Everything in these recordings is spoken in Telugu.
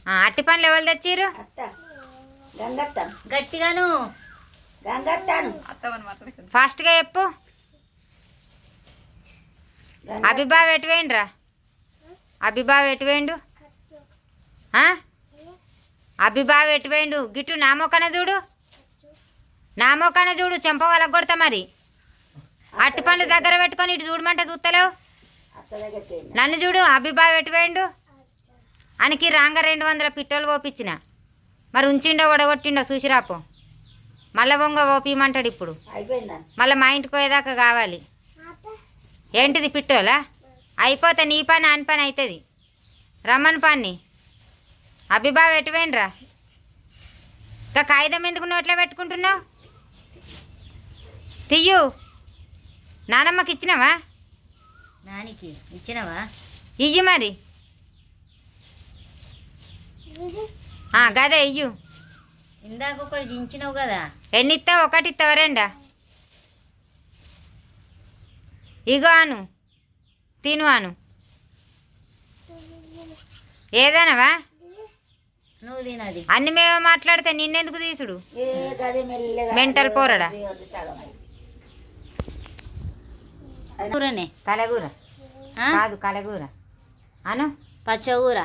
అట్టి పండ్లు ఎవరు తెచ్చిర్రు? గట్టిగాను ఫాస్ట్గా చెప్పు. అభిబాబు ఎటు వేయండిరా? అభిబాబు ఎటు వేయండు? అభిబాబు ఎటు వేయండు? గిట్టు నా మొక్కన చూడు, నా మొక్కన చూడు, చెంప వాళ్ళకి కొడతా మరి. అట్టి పండ్లు దగ్గర పెట్టుకొని ఇటు చూడమంటే చూస్తలేవు. నన్ను చూడు, అభిబాబు ఎటు వేయండు? ఆయనకి రాంగ 200 పిట్టోలు పోపించిన, మరి ఉంచిండో ఒడగొట్టిండో చూసిరాపో. మళ్ళీ బొంగ ఓపియమంటాడు ఇప్పుడు. మళ్ళీ మా ఇంటికి పోయేదాకా కావాలి. ఏంటిది పిట్టోలా? అయిపోతే నీ పని అని పని అవుతుంది. రమ్మని పని. అభిబాబు ఎటు వేయండిరా? ఇంకా కాగితం ఎందుకు నువ్వు ఎట్లా పెట్టుకుంటున్నావు? తియ్యు. నానమ్మకి ఇచ్చినావా? నానికి ఇచ్చినావా? ఇయ్యి మరి. గదే ఇయ్యు. ఇందాక ఒకటి దించినావు కదా. ఎన్ని ఇస్తావు? ఒకటి ఇస్తావా రెండా? ఇగో అను, తిను అను. ఏదనవా? నువ్వు తినది. అన్ని మేమే మాట్లాడితే నిన్నెందుకు తీసుడు? మెంటల్ పోరడా. కూరనే కలగూర కాదు, కలగూర అను. పచ్చగూర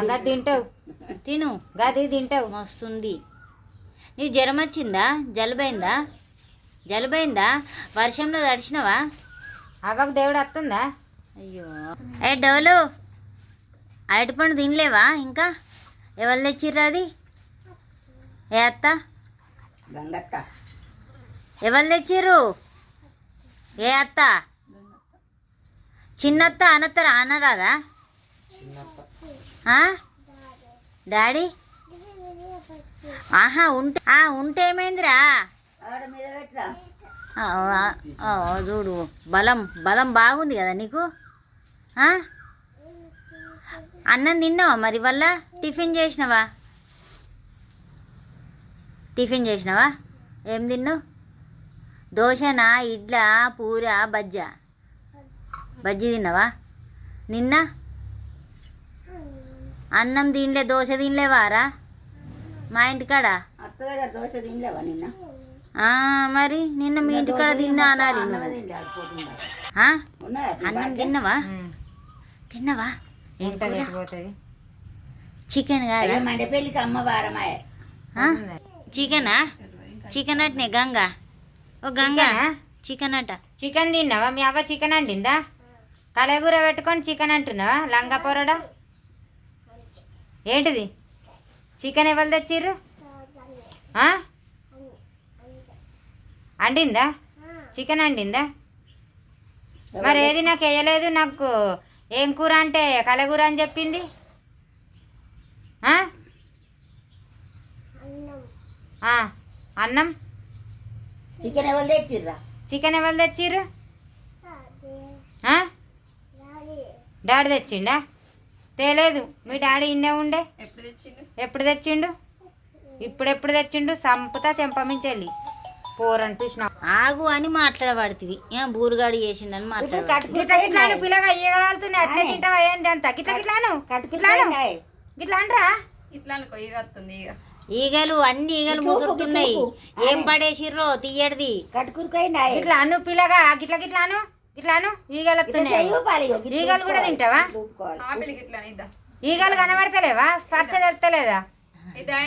గది తింటావు, తిను. గది తింటావు. మస్తుంది. నీకు జ్వరం వచ్చిందా? జలుబైందా? జలుబైందా? వర్షంలో తడిచినవా? అవ్వకు దేవుడు వస్తుందా? అయ్యో ఏ డోలు, అరటిపండు తినలేవా ఇంకా? ఎవరు తెచ్చిర్రు అది? ఏ అత్త? ఎవరు తెచ్చిర్రు? ఏ అత్త? చిన్నత్త అనత్తరా? అనరాదా? డాడీ ఉంటే ఏమైందిరా? చూడు, బలం బలం బాగుంది కదా నీకు. అన్నం తిన్నావా మరి? వల్ల టిఫిన్ చేసినావా? టిఫిన్ చేసినావా? ఏం తిన్నావు? దోశనా, ఇడ్లా, పూర, బజ్జా? బజ్జీ తిన్నావా? నిన్న అన్నం తినలే, దోశ తినలేవారా? మా ఇంటికాడ దోశ తినలేవా నిన్న? మరి నిన్న మీ ఇంటికాడ తిన్నా అనాలి. అన్నం తిన్నావా? తిన్నావా? చికెన్ కాదా? మండపల్లికి అమ్మవారమాయ. చికెనా? చికెన్ అట్నే గంగా. ఓ గంగా, చికెన్ అట. చికెన్ తిన్నావా? మీ అవ్వ చికెన్ అండిందా? కలగూర పెట్టుకొని చికెన్ అంటున్నావా? లంగా పొరడా ఏంటిది? చికెన్ ఎవరు తెచ్చిర్రు? అండిందా? చికెన్ అండిందా? మరి ఏది నాకు వేయలేదు. నాకు ఏం కూర అంటే కలగూర అని చెప్పింది. అన్నం. చికెన్ ఎవరు తెచ్చిర్రా? చికెన్ ఎవరు తెచ్చిర్రు? డాడీ తెచ్చిండా? తేలేదు. మీ డాడీ ఇన్నే ఉండే. ఎప్పుడు తెచ్చిండు? ఇప్పుడెప్పుడు తెచ్చిండు? సంపుతా చెంపమించెళ్ళి పోరని చూసినా. ఆగు అని మాట్లాడబడుతుంది. బూరుగాడు చేసిండని మాట్లాడు. పిల్లగా ఈగలుతున్నాయి. అట్లే తింటావా? ఏంది అంత గిట్లా గిట్లాను గిట్లా అంటారా? ఈగలు అన్ని ఈగలు ముసుగుతున్నాయి. ఏం పడేసిర్రో తీయడిది. ఇట్లా అను పిల్లగా, గిట్లా గిట్లాను గిట్లాను. ఈగలు వస్తున్నాయి. ఈగలు కూడా తింటావా? ఈగలు కనబడతలేవా? స్పర్శ తెలుస్తలేదా?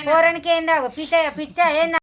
పోరానికి ఏందా పిచ్చ పిచ్చ ఏందా?